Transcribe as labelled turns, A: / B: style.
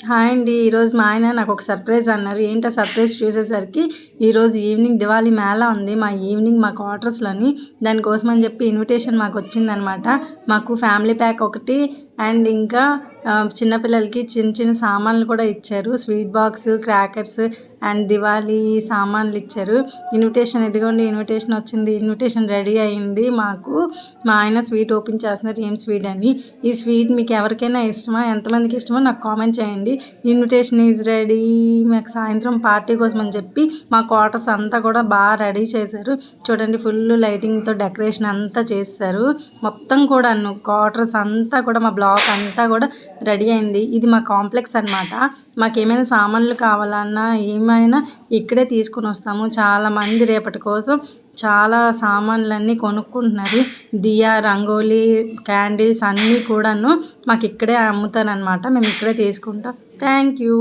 A: Hi అండి. ఈరోజు మా ఆయన నాకు ఒక సర్ప్రైజ్ అన్నారు. ఏంటి ఆ సర్ప్రైజ్ చూసేసరికి ఈరోజు ఈవినింగ్ దివాళీ మేళా ఉంది మా క్వార్టర్స్‌లోని. దానికోసం అని చెప్పి ఇన్విటేషన్ మాకు వచ్చిందనమాట. మాకు ఫ్యామిలీ ప్యాక్ ఒకటి అండ్ ఇంకా చిన్నపిల్లలకి చిన్న చిన్న సామాన్లు కూడా ఇచ్చారు. Sweet box, crackers and Diwali సామాన్లు ఇచ్చారు. ఇదిగోండి ఇన్విటేషన్ వచ్చింది. ఇన్విటేషన్ రెడీ అయింది మాకు. మా ఆయన స్వీట్ ఓపెన్ చేస్తున్నారు. ఏం స్వీట్ అని. ఈ స్వీట్ మీకు ఎవరికైనా ఇష్టమా? ఎంతమందికి ఇష్టమో నాకు కామెంట్ చేయండి. Invitation is ready. మాకు సాయంత్రం పార్టీ కోసం అని చెప్పి మా క్వార్టర్స్ అంతా కూడా బాగా రెడీ చేశారు. చూడండి ఫుల్ లైటింగ్తో డెకరేషన్ అంతా చేశారు. మొత్తం కూడా క్వార్టర్స్ అంతా కూడా మా బ్లాక్ అంతా కూడా రెడీ అయింది. ఇది మా కాంప్లెక్స్ అనమాట. మాకేమైనా సామాన్లు కావాలన్నా ఏమైనా ఇక్కడే తీసుకుని వస్తాము. చాలామంది రేపటి కోసం చాలా సామాన్లన్నీ కొనుక్కుంటున్నారు. దియా, రంగోలీ, క్యాండిల్స్ అన్నీ కూడాను మాకు ఇక్కడే అమ్ముతారనమాట. మేము ఇక్కడే తీసుకుంటాం. Thank you.